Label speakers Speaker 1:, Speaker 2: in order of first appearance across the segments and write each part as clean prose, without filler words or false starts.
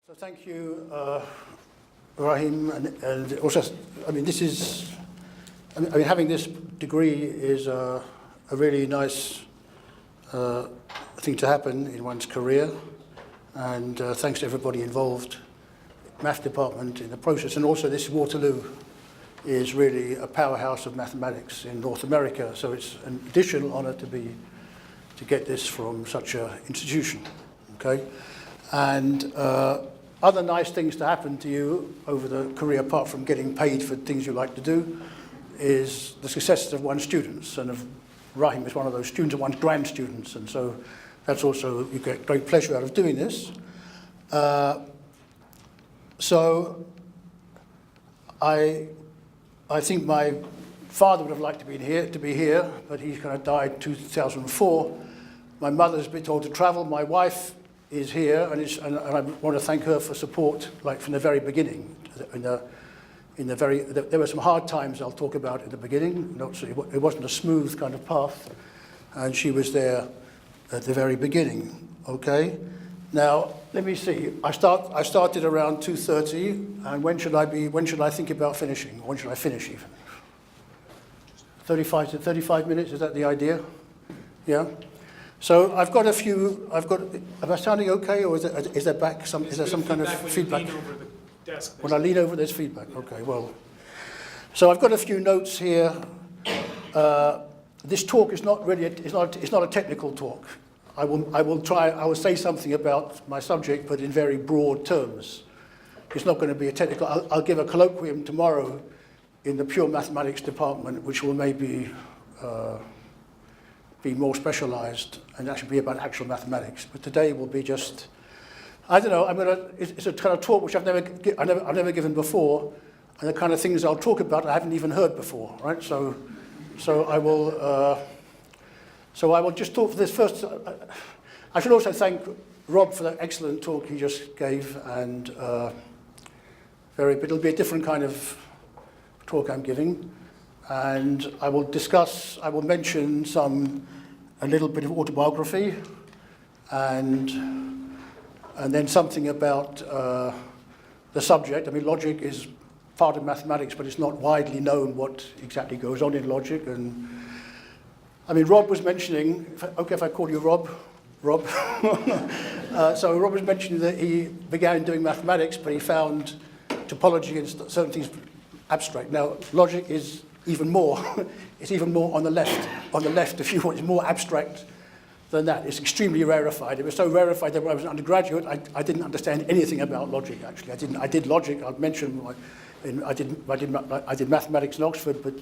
Speaker 1: So thank you, Rahim, and also, this is, having this degree is a really nice thing to happen in one's career, and thanks to everybody involved, math department in the process, and also this Waterloo is really a powerhouse of mathematics in North America, so it's an additional honor to get this from such an institution, okay? And other nice things to happen to you over the career, apart from getting paid for things you like to do, is the success of one's students. And Rahim is one of those students, and one's grand students. And so that's also, you get great pleasure out of doing this. So I think my father would have liked to be here, but he kind of died in 2004. My mother's been told to travel. My wife is here, and I want to thank her for support, like from the very beginning. There were some hard times I'll talk about in the beginning. It wasn't a smooth kind of path, and she was there at the very beginning. Okay, now let me see. I started around 2:30, and when should I think about finishing? When should I finish even? 35 minutes. Is that the idea? Yeah. So I've got a few. Am I sounding okay, or is there some kind of feedback?
Speaker 2: Lean over the desk.
Speaker 1: When I lean over, there's feedback. Okay. Well, so I've got a few notes here. This talk is not really. It's not a technical talk. I will say something about my subject, but in very broad terms. It's not going to be a technical. I'll give a colloquium tomorrow in the pure mathematics department, which will maybe be more specialized and actually be about actual mathematics. But today will be just, I don't know, it's a kind of talk which I've never given before, and the kind of things I'll talk about I haven't even heard before, right? So I will just talk for this first. I should also thank Rob for that excellent talk he just gave, and it'll be a different kind of talk I'm giving. And I will mention a little bit of autobiography, and then something about the subject. Logic is part of mathematics, but it's not widely known what exactly goes on in logic. And Rob was mentioning, if I call you Rob? So Rob was mentioning that he began doing mathematics, but he found topology and certain things abstract. Now, logic is even more, it's even more on the left if you want, it's more abstract than that. It's extremely rarefied. It was so rarefied that when I was an undergraduate, I didn't understand anything about logic, actually. I did logic, I'll mention, I did mathematics in Oxford, but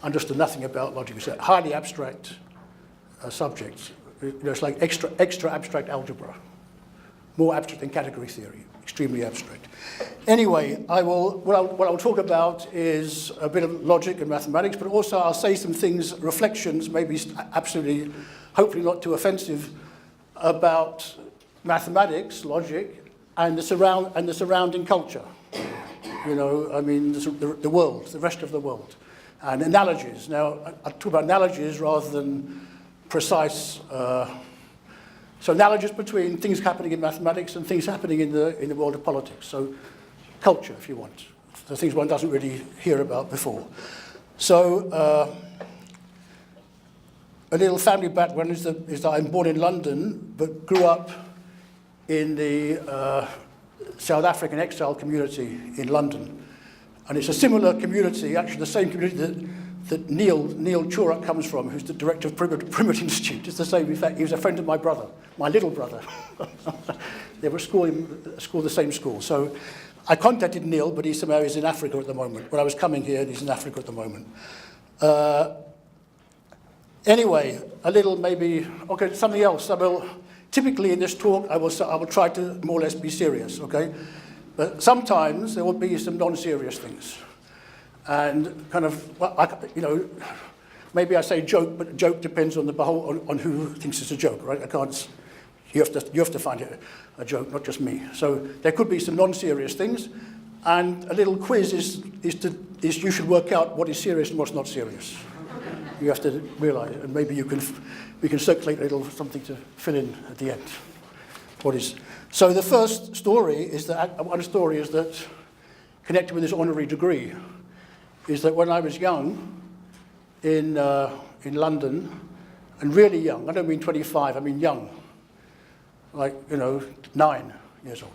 Speaker 1: understood nothing about logic. It's a highly abstract subject. It's like extra abstract algebra, more abstract than category theory, extremely abstract. Anyway, what I'll talk about is a bit of logic and mathematics, but also I'll say some things, reflections, maybe absolutely, hopefully not too offensive, about mathematics, logic, and the surrounding culture. The world, the rest of the world, and analogies. Now, I'll talk about analogies rather than precise. So analogies between things happening in mathematics and things happening in the world of politics. So culture, if you want, the things one doesn't really hear about before. So a little family background is that I'm born in London, but grew up in the South African exile community in London. And it's a similar community, actually the same community that Neal Chorak comes from, who's the director of Privet Institute. It's the same. In fact, he was a friend of my brother, my little brother. They were the same school. So I contacted Neal, but he's in Africa at the moment. When I was coming here, he's in Africa at the moment. Anyway, a little maybe, okay, something else. Typically in this talk, I will try to more or less be serious, okay? But sometimes there will be some non-serious things. And kind of, maybe I say joke, but joke depends on on who thinks it's a joke, right? You have to find it a joke, not just me. So there could be some non-serious things, and a little quiz is you should work out what is serious and what's not serious. You have to realize, and maybe we can circulate a little something to fill in at the end. what is. So the first story is that, one story is that, connected with this honorary degree, is that when I was young, in London, and really young, I don't mean 25, I mean young, like, 9 years old,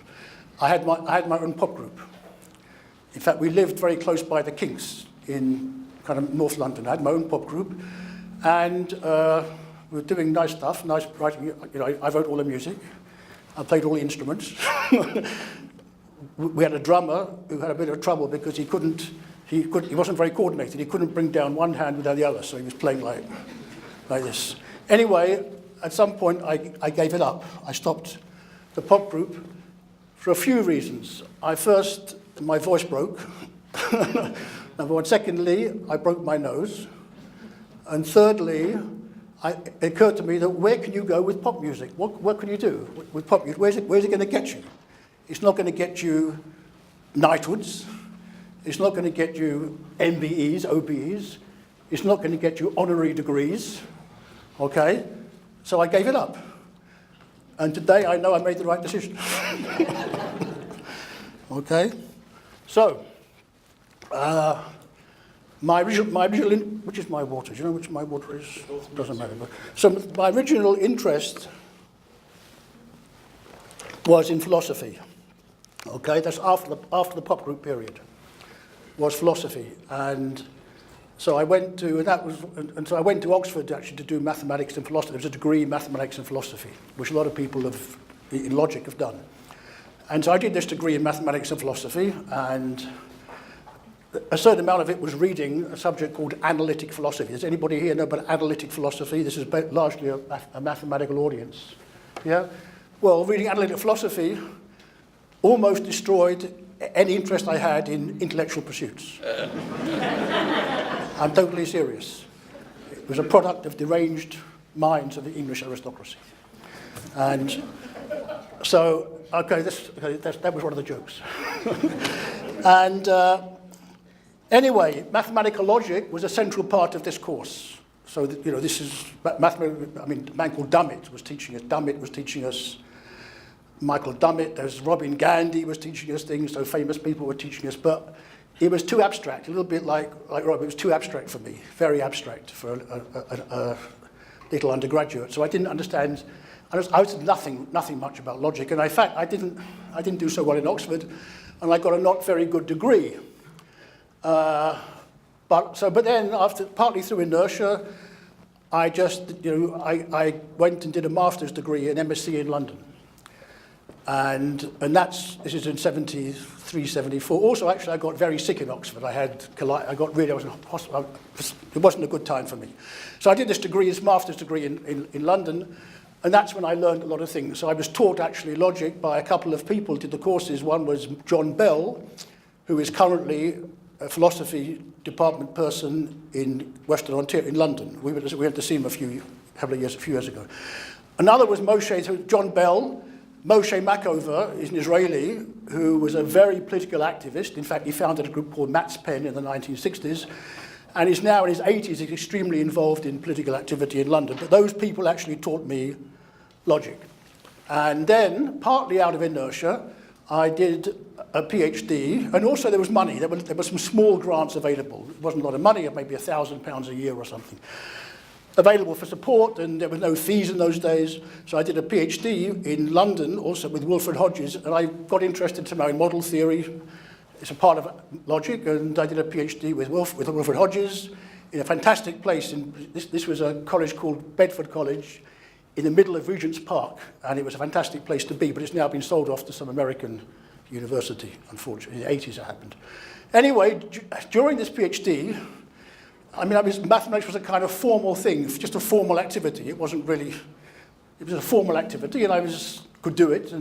Speaker 1: I had my own pop group. In fact, we lived very close by the Kinks in kind of North London. I had my own pop group, and we were doing nice stuff, nice writing. I wrote all the music. I played all the instruments. We had a drummer who had a bit of trouble because he wasn't very coordinated. He couldn't bring down one hand without the other, so he was playing like this. Anyway, at some point, I gave it up. I stopped the pop group for a few reasons. My voice broke. Number one. Secondly, I broke my nose. And thirdly, it occurred to me that where can you go with pop music? What can you do with pop music? Where's it going to get you? It's not going to get you knighthoods. It's not going to get you MBEs, OBEs. It's not going to get you honorary degrees. Okay? So I gave it up. And today I know I made the right decision. Okay? So, my original, which is my water? Do you know which my water is? Doesn't matter. So my original interest was in philosophy. Okay, that's after the pop group period. Was philosophy, and so I went to Oxford actually to do mathematics and philosophy. There was a degree in mathematics and philosophy, which a lot of people in logic have done. And so I did this degree in mathematics and philosophy, and a certain amount of it was reading a subject called analytic philosophy. Does anybody here know about analytic philosophy? This is largely a mathematical audience. Yeah? Well, reading analytic philosophy almost destroyed any interest I had in intellectual pursuits. I'm totally serious. It was a product of deranged minds of the English aristocracy. And so, that was one of the jokes. And anyway, mathematical logic was a central part of this course. So, this is a man called Dummett was teaching us. Michael Dummett, there's Robin Gandy was teaching us things, so famous people were teaching us, but it was too abstract, a little bit like Rob, it was too abstract for me, very abstract for a little undergraduate. So I didn't understand, I was nothing much about logic, and in fact, I didn't do so well in Oxford, and I got a not very good degree. But then, partly through inertia, I went and did a master's degree in MSc in London. And this is in 73, 74. Also, actually, I got very sick in Oxford. It wasn't a good time for me. So I did this degree, this master's degree in London, and that's when I learned a lot of things. So I was taught actually logic by a couple of people who did the courses. One was John Bell, who is currently a philosophy department person in Western Ontario, in London. We went to see him a few years ago. Another was John Bell. Moshe Machover is an Israeli who was a very political activist. In fact, he founded a group called Matzpen in the 1960s, and is now in his 80s. He's extremely involved in political activity in London. But those people actually taught me logic. And then, partly out of inertia, I did a PhD, and also there was money. There were some small grants available. It wasn't a lot of money, maybe £1,000 a year or something, available for support, and there were no fees in those days. So I did a PhD in London, also with Wilfred Hodges, and I got interested somehow in model theory. It's a part of logic, and I did a PhD with Wilfred Hodges in a fantastic place. This was a college called Bedford College in the middle of Regent's Park, and it was a fantastic place to be, but it's now been sold off to some American university, unfortunately. In the 80s it happened. Anyway, during this PhD, mathematics was a kind of formal thing, just a formal activity. It was a formal activity, and I could do it.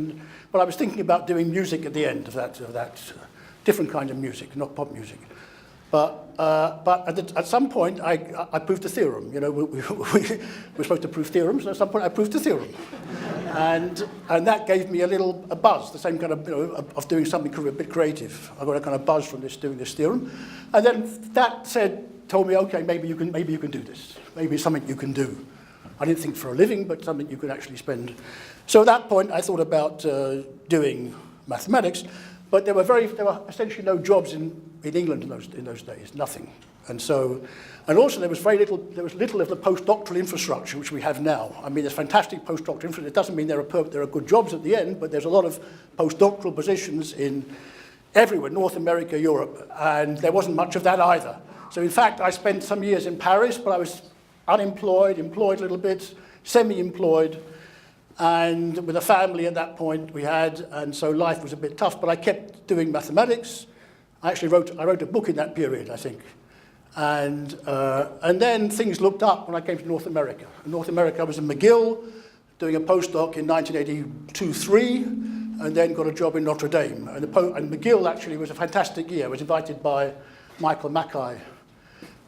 Speaker 1: But I was thinking about doing music at the end of that different kind of music, not pop music. But at some point, I proved a theorem. We're supposed to prove theorems, and at some point I proved a theorem. And that gave me a buzz, the same kind of doing something a bit creative. I got a kind of buzz from doing this theorem. And then that told me, okay, maybe you can do this. Maybe it's something you can do. I didn't think for a living, but something you could actually spend. So at that point, I thought about doing mathematics, but there were essentially no jobs in England in those days, nothing. And also there was little of the postdoctoral infrastructure which we have now. I mean, there's fantastic postdoctoral infrastructure. It doesn't mean there are good jobs at the end, but there's a lot of postdoctoral positions in everywhere, North America, Europe, and there wasn't much of that either. So in fact, I spent some years in Paris, but I was unemployed, employed a little bit, semi-employed, and with a family at that point we had, and so life was a bit tough, but I kept doing mathematics. I wrote a book in that period, I think. And then things looked up when I came to North America. In North America, I was in McGill doing a postdoc in 1982-3, and then got a job in Notre Dame. And McGill actually was a fantastic year. I was invited by Michael Mackay,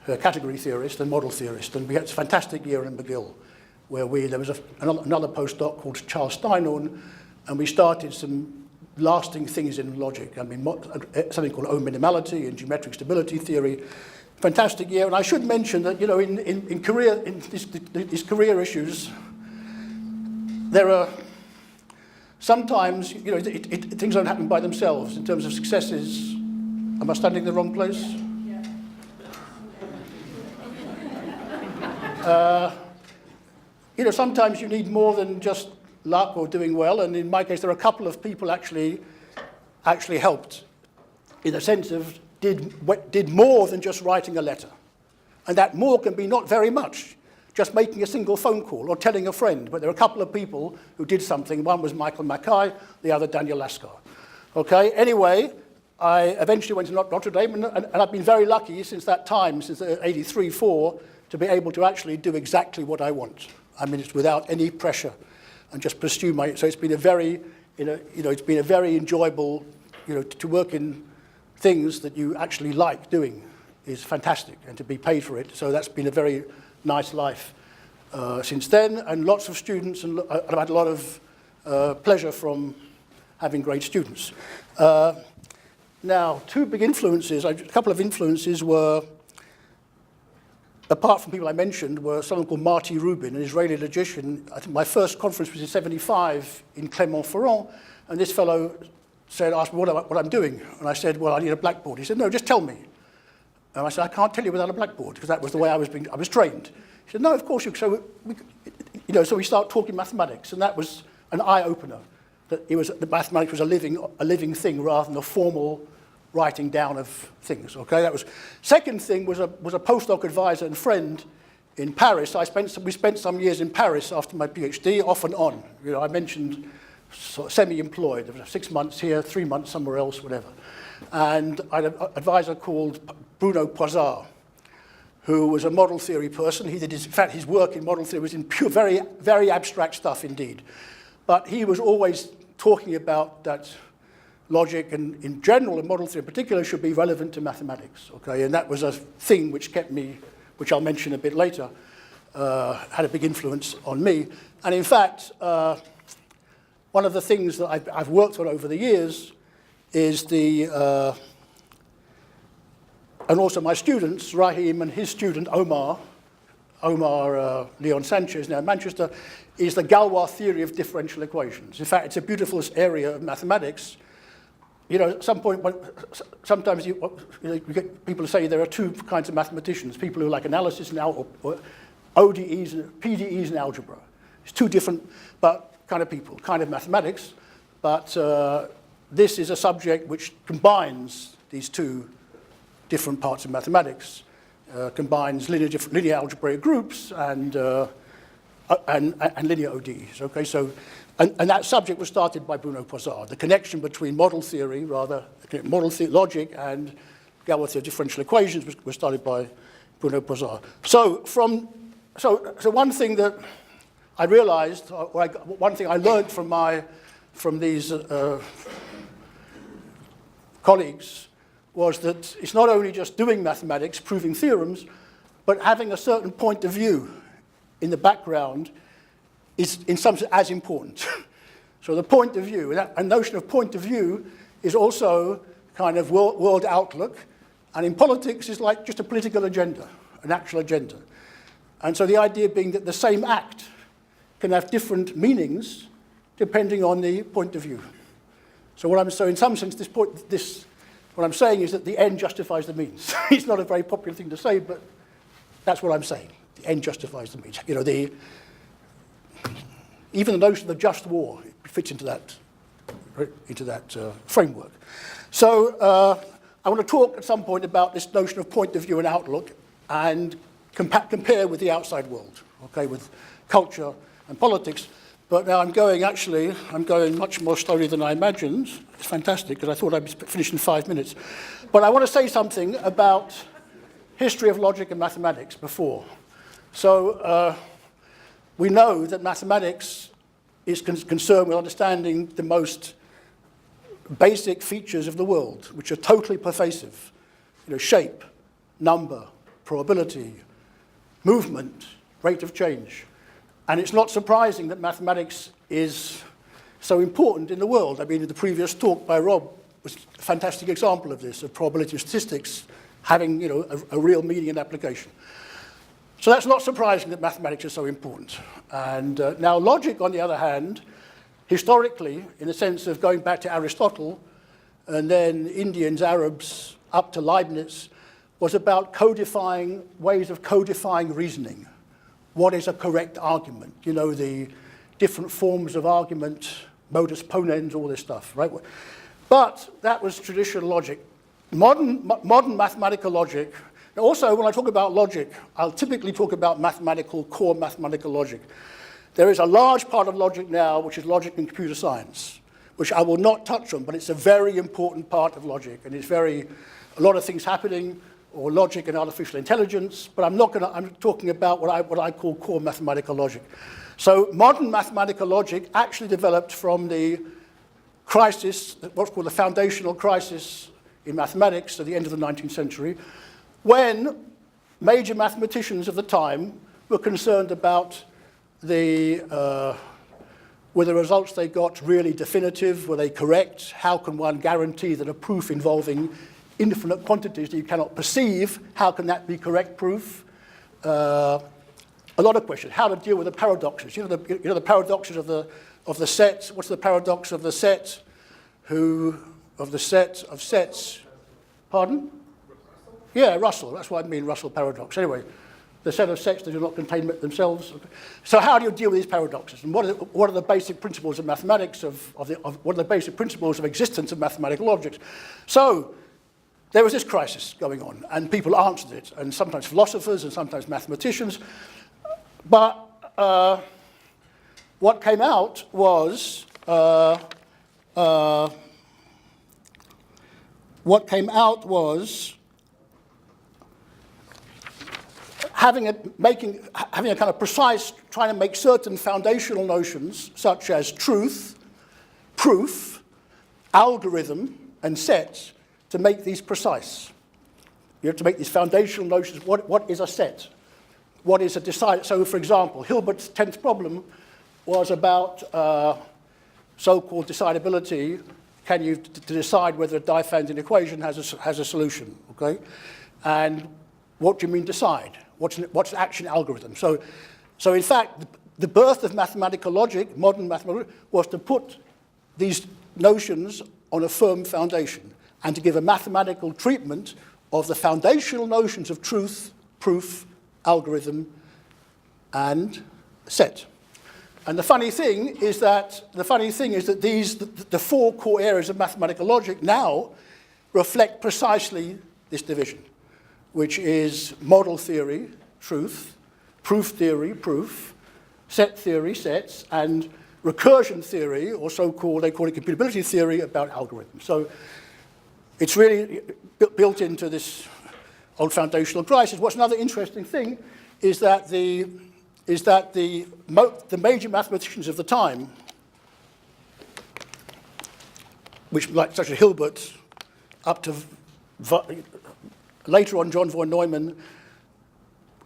Speaker 1: a category theorist and model theorist, and we had a fantastic year in McGill, where there was another postdoc called Charles Steinhorn, and we started some lasting things in logic. I mean, something called O minimality and geometric stability theory. Fantastic year, and I should mention that, you know, in these career issues, there are sometimes, you know, things don't happen by themselves in terms of successes. Am I standing in the wrong place? Yeah. You know, sometimes you need more than just luck or doing well, and in my case, there are a couple of people actually helped, in the sense of did more than just writing a letter. And that more can be not very much, just making a single phone call or telling a friend. But there are a couple of people who did something. One was Michael Mackay, the other Daniel Lascar. Okay, anyway, I eventually went to Notre Dame, and I've been very lucky since that time, since 83-4, to be able to actually do exactly what I want. I mean, it's without any pressure, and just pursue so it's been a very, it's been a very enjoyable, to work in things that you actually like doing is fantastic, and to be paid for it. So that's been a very nice life since then, and lots of students, and I've had a lot of pleasure from having great students. Now, two big influences, a couple of influences were, apart from people I mentioned, were someone called Marty Rubin, an Israeli logician. I think my first conference was in '75 in Clermont-Ferrand, and this fellow asked me what I'm doing. And I said, well, I need a blackboard. He said, no, just tell me. And I said, I can't tell you without a blackboard, because that was the way I was trained. He said, no, of course you. So we start talking mathematics, and that was an eye-opener. That mathematics was a living thing rather than a formal writing down of things. Okay, that was. Second thing was a postdoc advisor and friend in Paris. We spent some years in Paris after my PhD, off and on. I mentioned sort of semi-employed. There was 6 months here, 3 months somewhere else, whatever. And I had an advisor called Bruno Poisart, who was a model theory person. In fact, his work in model theory was in pure, very, very abstract stuff indeed. But he was always talking about that logic, and in general, and model theory in particular, should be relevant to mathematics. Okay, and that was a thing which kept me, which I'll mention a bit later, had a big influence on me. And in fact, one of the things that I've worked on over the years is and also my students, Rahim and his student Omar Leon Sanchez, now in Manchester, is the Galois theory of differential equations. In fact, it's a beautiful area of mathematics. At some point, sometimes you get people say there are two kinds of mathematicians, people who like analysis now, or ODEs and PDEs in algebra. It's two different kind of people, kind of mathematics, but this is a subject which combines these two different parts of mathematics, combines linear algebraic groups and linear ODEs. Okay, so and that subject was started by Bruno Poisart. The connection between model theory, logic, and Galois theory of differential equations was started by Bruno Poisart. So one thing that I realized, one thing I learned from these colleagues, was that it's not only just doing mathematics, proving theorems, but having a certain point of view in the background is in some sense as important. So the point of view, and notion of point of view is also kind of world outlook, and in politics is like just a political agenda, an actual agenda. And so the idea being that the same act can have different meanings depending on the point of view. So in some sense, what I'm saying is that the end justifies the means. It's not a very popular thing to say, but that's what I'm saying. The end justifies the means. You know, even the notion of just war fits into that framework. So I want to talk at some point about this notion of point of view and outlook and compare with the outside world, okay, with culture and politics. But now I'm going much more slowly than I imagined. It's fantastic, because I thought I'd finish in 5 minutes. But I want to say something about history of logic and mathematics before. So we know that mathematics is concerned with understanding the most basic features of the world, which are totally pervasive. You know, shape, number, probability, movement, rate of change. And it's not surprising that mathematics is so important in the world. I mean, the previous talk by Rob was a fantastic example of this, of probability and statistics having, you know, a real meaning and application. So that's not surprising that mathematics is so important. And now logic, on the other hand, historically, in the sense of going back to Aristotle, and then Indians, Arabs, up to Leibniz, was about codifying, ways of codifying reasoning. What is a correct argument? You know, the different forms of argument, modus ponens, all this stuff, right? But that was traditional logic. Modern mathematical logic. Now also, when I talk about logic, I'll typically talk about core mathematical logic. There is a large part of logic now, which is logic in computer science, which I will not touch on, but it's a very important part of logic, and it's a lot of things happening, or logic and artificial intelligence, but I'm talking about what I call core mathematical logic. So modern mathematical logic actually developed from the crisis, what's called the foundational crisis in mathematics at the end of the 19th century, when major mathematicians of the time were concerned about were the results they got really definitive, were they correct, how can one guarantee that a proof involving infinite quantities that you cannot perceive, how can that be correct proof? A lot of questions. How to deal with the paradoxes. You know the paradoxes of the set. What's the paradox of the set? Of the set of sets? Pardon? Yeah, Russell. That's what I mean, Russell paradox. Anyway, the set of sets that do not contain themselves. So how do you deal with these paradoxes? And what are the basic principles of mathematics? What are the basic principles of existence of mathematical objects? So there was this crisis going on, and people answered it, and sometimes philosophers and sometimes mathematicians. But what came out was having a kind of precise, trying to make certain foundational notions such as truth, proof, algorithm, and sets, to make these precise. You have to make these foundational notions. What is a set? What is a decider? So, for example, Hilbert's 10th problem was about so-called decidability. Can you to decide whether a Diophantine equation has a solution? Okay, and what do you mean decide? What's an action algorithm? So in fact, the birth of mathematical logic, modern mathematical logic, was to put these notions on a firm foundation, and to give a mathematical treatment of the foundational notions of truth, proof, algorithm, and set. And the funny thing is that the four core areas of mathematical logic now reflect precisely this division, which is model theory, truth, proof theory, proof, set theory, sets, and recursion theory, or they call it computability theory, about algorithms. So it's really built into this old foundational crisis. What's another interesting thing is that the major mathematicians of the time, such as Hilbert, up to later on John von Neumann,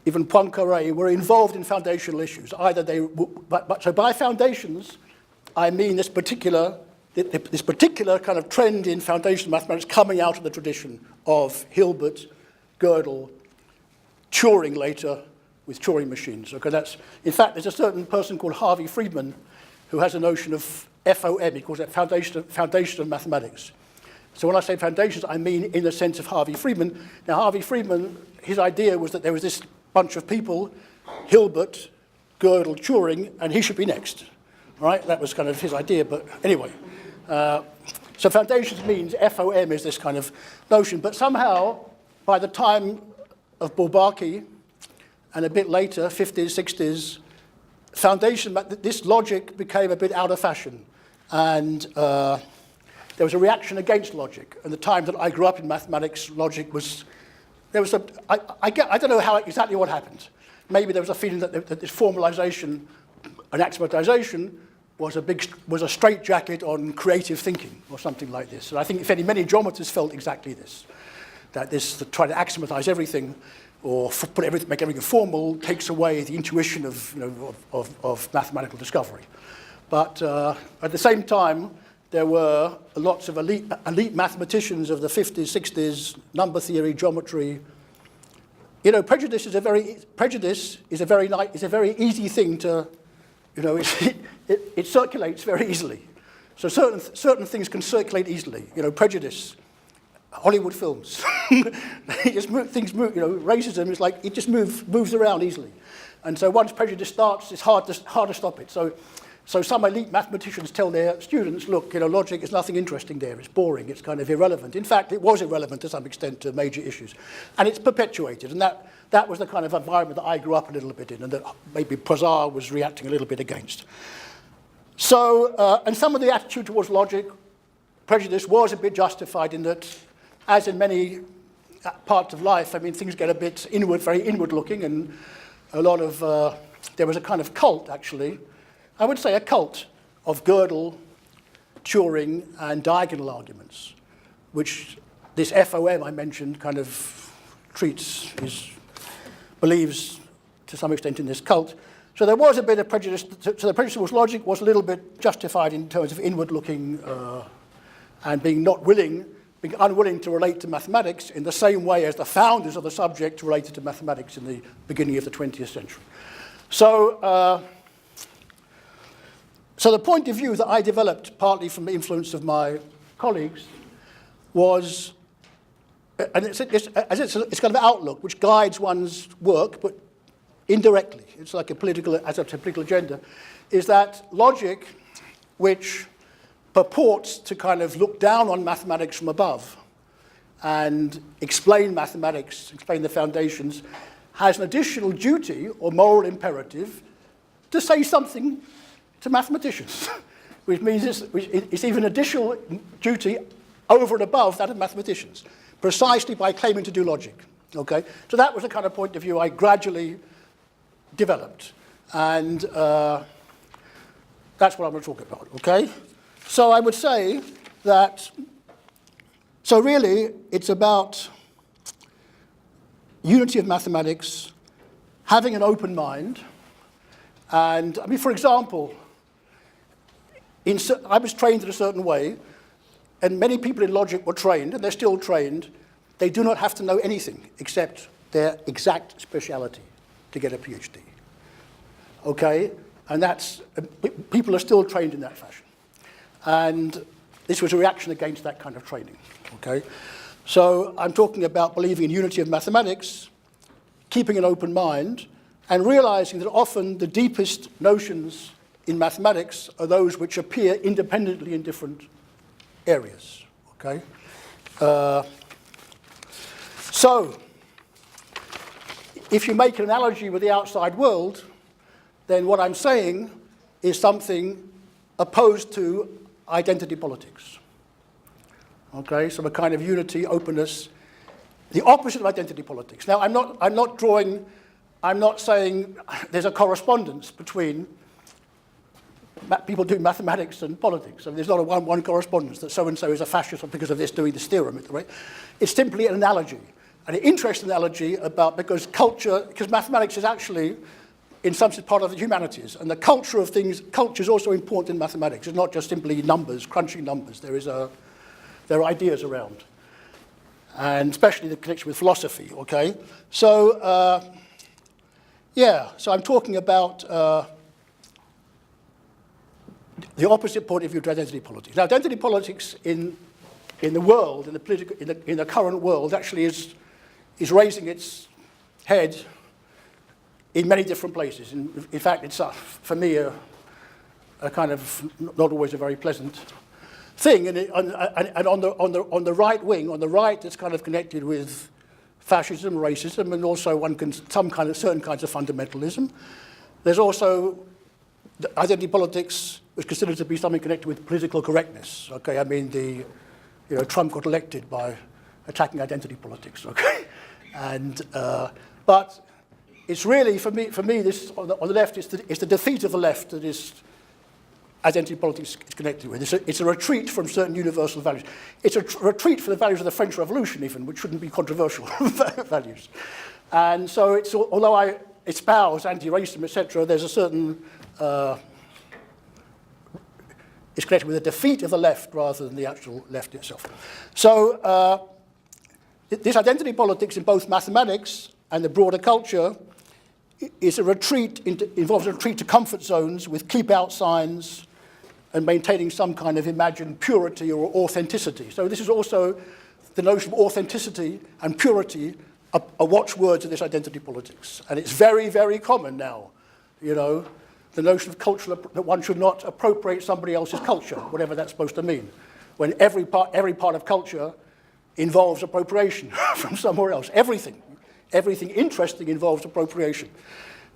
Speaker 1: even Poincaré, were involved in foundational issues. So by foundations, I mean this particular kind of trend in foundational mathematics coming out of the tradition of Hilbert, Gödel, Turing later, with Turing machines. Okay, in fact, there's a certain person called Harvey Friedman who has a notion of FOM. He calls it foundation of mathematics. So when I say foundations, I mean in the sense of Harvey Friedman. Now, Harvey Friedman, his idea was that there was this bunch of people, Hilbert, Gödel, Turing, and he should be next. All right, that was kind of his idea, but anyway. So foundations means FOM is this kind of notion, but somehow, by the time of Bourbaki, and a bit later, 50s, 60s, this logic became a bit out of fashion. And there was a reaction against logic. And the time that I grew up in mathematics, logic was, I don't know exactly what happened. Maybe there was a feeling that this formalization and axiomatization was a straitjacket on creative thinking or something like this. And I think many geometers felt exactly this, that this trying to axiomatize everything or make everything formal takes away the intuition of mathematical discovery. But at the same time, there were lots of elite mathematicians of the 50s, 60s, number theory, geometry. You know, prejudice is a very easy thing to, you know, it circulates very easily. So certain things can circulate easily. You know, prejudice, Hollywood films, things move. You know, racism is like it just moves around easily, and so once prejudice starts, it's hard to stop it. So some elite mathematicians tell their students, look, you know, logic is nothing interesting there. It's boring. It's kind of irrelevant. In fact, it was irrelevant to some extent to major issues, and it's perpetuated. And that was the kind of environment that I grew up a little bit in, and that maybe Prazar was reacting a little bit against. So, and some of the attitude towards logic, prejudice was a bit justified in that, as in many parts of life, I mean, things get a bit inward, very inward-looking, and a lot of there was a kind of cult, actually. I would say a cult of Gödel, Turing, and diagonal arguments, which this FOM I mentioned kind of believes to some extent in this cult. So there was a bit of prejudice. So the prejudice towards logic was a little bit justified in terms of inward-looking and being unwilling to relate to mathematics in the same way as the founders of the subject related to mathematics in the beginning of the 20th century. So the point of view that I developed, partly from the influence of my colleagues, was, and it's kind of an outlook which guides one's work, but indirectly, it's like a political agenda, is that logic, which purports to kind of look down on mathematics from above and explain mathematics, explain the foundations, has an additional duty or moral imperative to say something to mathematicians, which means it's even additional duty over and above that of mathematicians, precisely by claiming to do logic. Okay, so that was the kind of point of view I gradually developed, and that's what I'm going to talk about. Okay, so I would say that. So really, it's about unity of mathematics, having an open mind, and I mean, for example. I was trained in a certain way, and many people in logic were trained, and they're still trained. They do not have to know anything except their exact speciality to get a PhD. Okay? And people are still trained in that fashion. And this was a reaction against that kind of training. Okay? So I'm talking about believing in unity of mathematics, keeping an open mind, and realizing that often the deepest notions in mathematics are those which appear independently in different areas. Okay? So, if you make an analogy with the outside world, then what I'm saying is something opposed to identity politics. Okay? So a kind of unity, openness, the opposite of identity politics. Now, I'm not saying there's a correspondence between people doing mathematics and politics. I mean, there's not a one correspondence that so-and-so is a fascist because of this doing this theorem. Right? It's simply an analogy, an interesting analogy because mathematics is actually, in some sense, part of the humanities. And the culture is also important in mathematics. It's not just simply numbers, crunching numbers. There are ideas around, and especially the connection with philosophy, okay? So, Yeah, so I'm talking about the opposite point of view to identity politics. Now, identity politics in the world, in the current world, actually is raising its head in many different places. In fact, it's for me a kind of not always a very pleasant thing. And on the right wing, on the right, it's kind of connected with fascism, racism, and also certain kinds of fundamentalism. There's also identity politics was considered to be something connected with political correctness. Okay, I mean Trump got elected by attacking identity politics. Okay, and but it's really for me this on the left is the defeat of the left that is identity politics is connected with. It's a retreat from certain universal values. It's a retreat from the values of the French Revolution, even, which shouldn't be controversial values. And so although I espouse anti-racism, etc., there's a certain it's connected with the defeat of the left rather than the actual left itself. So this identity politics in both mathematics and the broader culture is involves a retreat to comfort zones with keep-out signs and maintaining some kind of imagined purity or authenticity. So this is also the notion of authenticity and purity are watchwords of this identity politics. And it's very, very common now, the notion of culture, that one should not appropriate somebody else's culture, whatever that's supposed to mean, when every part of culture involves appropriation from somewhere else. Everything interesting involves appropriation.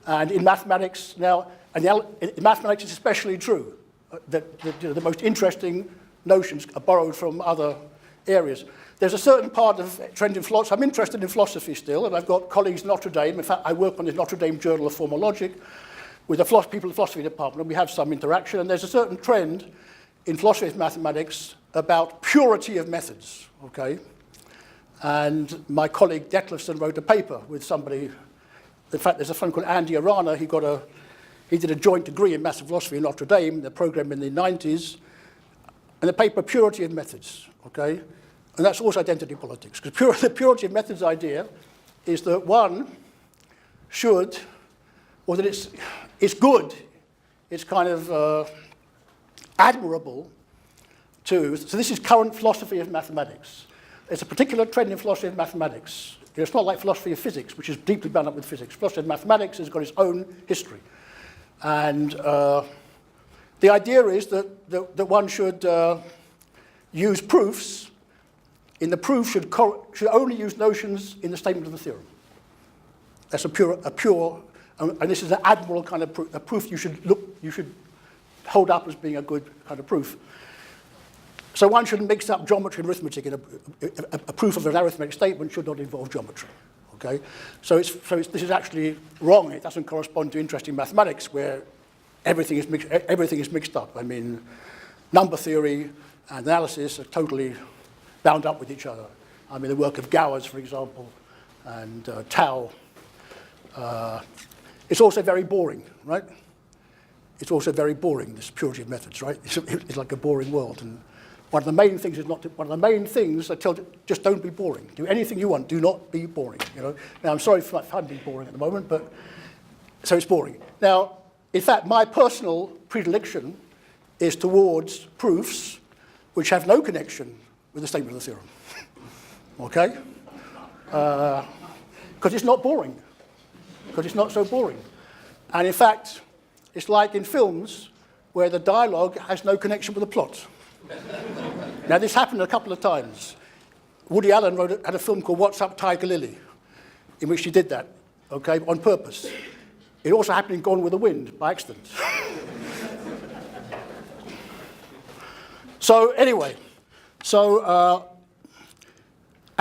Speaker 1: And in mathematics now, in mathematics it's especially true, that the most interesting notions are borrowed from other areas. There's a certain part of trend in philosophy. I'm interested in philosophy still, and I've got colleagues in Notre Dame. In fact, I work on the Notre Dame Journal of Formal Logic with the people in the philosophy department, and we have some interaction. And there's a certain trend in philosophy of mathematics about purity of methods, okay? And my colleague Detlefsen wrote a paper with somebody. In fact, there's a friend called Andy Arana. He did a joint degree in maths and philosophy in Notre Dame, the program in the 90s, and the paper Purity of Methods, okay? And that's also identity politics, because the purity of methods idea is that one should, or that it's good, it's kind of admirable to, so this is current philosophy of mathematics. There's a particular trend in philosophy of mathematics. It's not like philosophy of physics, which is deeply bound up with physics. Philosophy of mathematics has got its own history. And the idea is that one should use proofs. In the proof should only use notions in the statement of the theorem. That's a pure, and this is an admirable kind of proof. A proof you should hold up as being a good kind of proof. So one shouldn't mix up geometry and arithmetic. A proof of an arithmetic statement should not involve geometry. Okay, so this is actually wrong. It doesn't correspond to interesting mathematics where everything is mixed up. I mean, number theory and analysis are totally bound up with each other. I mean, the work of Galois, for example, and Tao. It's also very boring, right? It's also very boring, this purity of methods, right? It's like a boring world. And one of the main things I tell you, just don't be boring. Do anything you want, do not be boring. Now, I'm sorry if I'm being boring at the moment, but so it's boring. Now, in fact, my personal predilection is towards proofs which have no connection with the statement of the theorem. Okay? Because it's not boring. Because it's not so boring. And in fact, it's like in films where the dialogue has no connection with the plot. Now, this happened a couple of times. Woody Allen had a film called What's Up, Tiger Lily, in which he did that, okay, on purpose. It also happened in Gone with the Wind, by accident. So anyway, and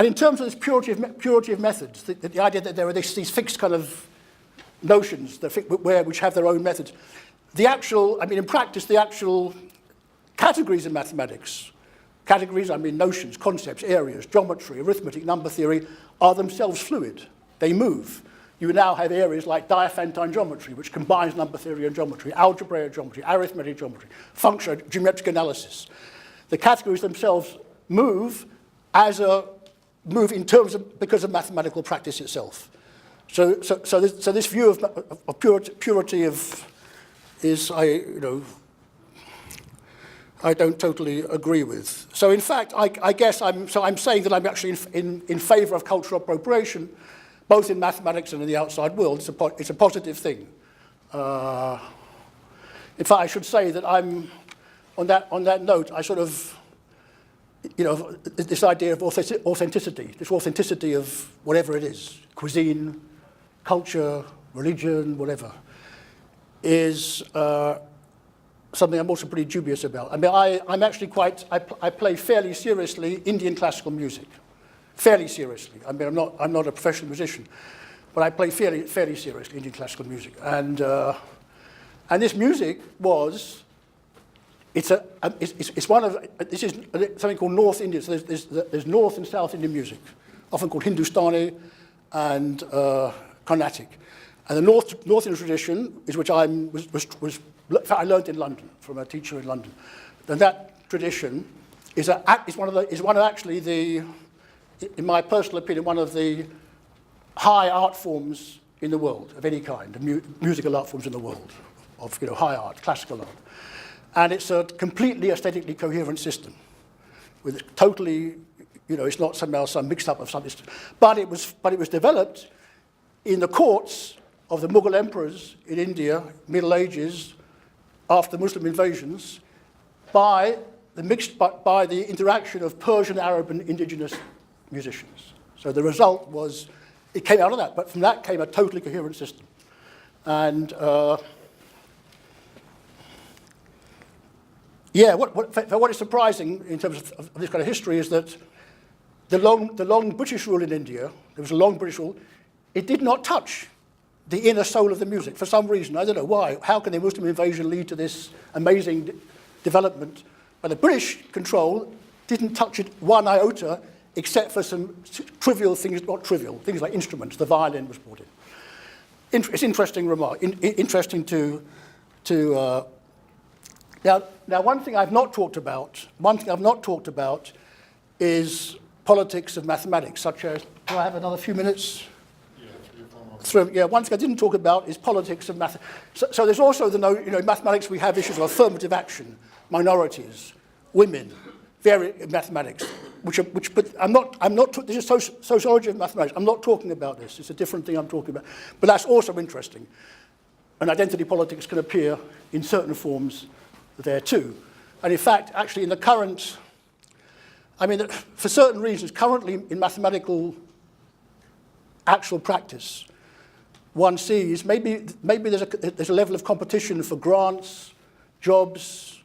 Speaker 1: in terms of this purity of methods, the idea that there are these fixed kind of notions which have their own methods, in practice, the actual categories in mathematics, notions, concepts, areas, geometry, arithmetic, number theory, are themselves fluid. They move. You now have areas like Diophantine geometry, which combines number theory and geometry, algebraic geometry, arithmetic geometry, functional geometric analysis. The categories themselves move because of mathematical practice itself. So this view of purity is I don't totally agree with. So in fact, I guess I'm saying that I'm actually in favour of cultural appropriation, both in mathematics and in the outside world. It's a positive thing. In fact, I should say that I'm on that note. I sort of, this idea of authenticity, this authenticity of whatever it is, cuisine, culture, religion, whatever, is something I'm also pretty dubious about. I mean, I'm actually I play fairly seriously Indian classical music, fairly seriously. I mean, I'm not a professional musician, but I play fairly seriously Indian classical music, and this music was. This is something called North Indian. So there's North and South Indian music, often called Hindustani and Carnatic. And the North Indian tradition is which I learned in London from a teacher in London. And that tradition is one of actually the, in my personal opinion, one of the high art forms in the world of any kind, musical art forms in the world of high art, classical art. And it's a completely aesthetically coherent system, with totally, it's not somehow some mixed up of something. But it was developed in the courts of the Mughal emperors in India, Middle Ages, after the Muslim invasions, by the interaction of Persian, Arab, and indigenous musicians. So the result was, it came out of that, but from that came a totally coherent system. And what is surprising in terms of this kind of history is that the long British rule in India, there was a long British rule, it did not touch the inner soul of the music for some reason. I don't know why. How can the Muslim invasion lead to this amazing development? But the British control didn't touch it one iota, except for some trivial things, not trivial, things like instruments. The violin was brought in. It's interesting remark. Interesting to Now, one thing I've not talked about is politics of mathematics, such as, do I have another few minutes? Yeah, one thing I didn't talk about is politics of math. So there's also in mathematics we have issues of affirmative action, minorities, women, mathematics, but this is sociology of mathematics. I'm not talking about this. It's a different thing I'm talking about. But that's also interesting. And identity politics can appear in certain forms there too. And in fact, actually in the current, for certain reasons, currently in mathematical actual practice, one sees maybe there's a level of competition for grants, jobs,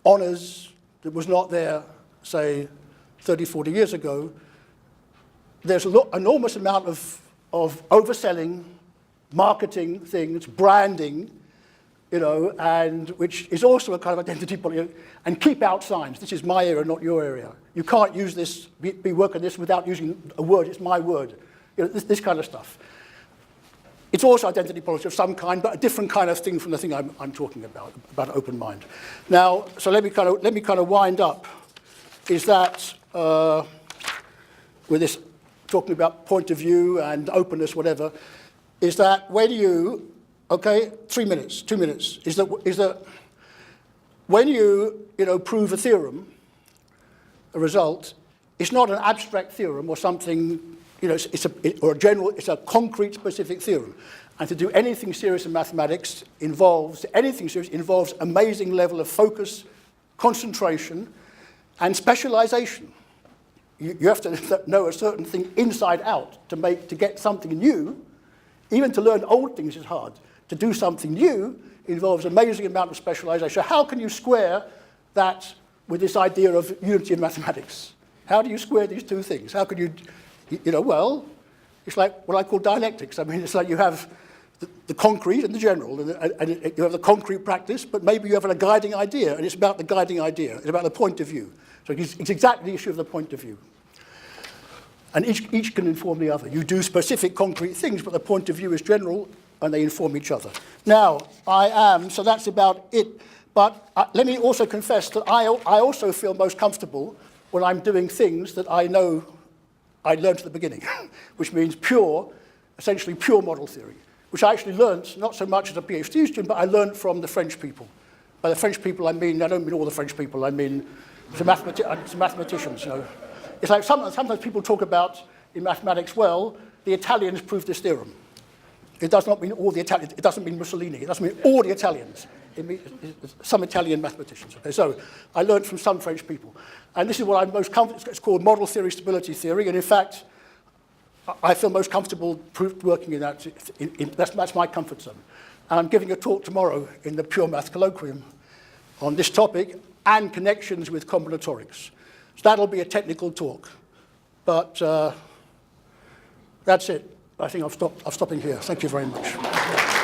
Speaker 1: honours that was not there, say, 30, 40 years ago. There's an enormous amount of overselling, marketing things, branding, and which is also a kind of identity politics, and keep out signs. This is my area, not your area. You can't use this, be working this without using a word. It's my word. This kind of stuff. It's also identity politics of some kind, but a different kind of thing from the thing I'm talking about an open mind. Now, so let me kind of wind up. Is that with this talking about point of view and openness, whatever, is that when you 3 minutes, 2 minutes, is that when you prove a theorem, a result, it's not an abstract theorem or something, it's a concrete specific theorem. And to do anything serious in mathematics involves amazing level of focus, concentration, and specialization. You have to know a certain thing inside out to get something new. Even to learn old things is hard. To do something new involves an amazing amount of specialization. How can you square that with this idea of unity in mathematics? How do you square these two things? How can you, well, it's like what I call dialectics. It's like you have the concrete and the general, and you have the concrete practice, but maybe you have a guiding idea, and it's about the guiding idea. It's about the point of view. So it's exactly the issue of the point of view. And each can inform the other. You do specific concrete things, but the point of view is general, and they inform each other. Now, so that's about it. But let me also confess that I also feel most comfortable when I'm doing things that I know I learned at the beginning, which means pure essentially pure model theory, which I actually learned not so much as a PhD student, but I learned from the French people. By the French people, I don't mean all the French people, I mean some mathematicians. You know. It's like sometimes people talk about, in mathematics, well, the Italians proved this theorem. It does not mean all the Italians, it doesn't mean Mussolini, it doesn't mean all the Italians. It means some Italian mathematicians. Okay, so I learned from some French people. And this is what I'm most comfortable, it's called model theory, stability theory, and in fact, I feel most comfortable working in that, that's my comfort zone. And I'm giving a talk tomorrow in the Pure Math Colloquium on this topic and connections with combinatorics. So that'll be a technical talk. But that's it. I think I'm stopping here. Thank you very much.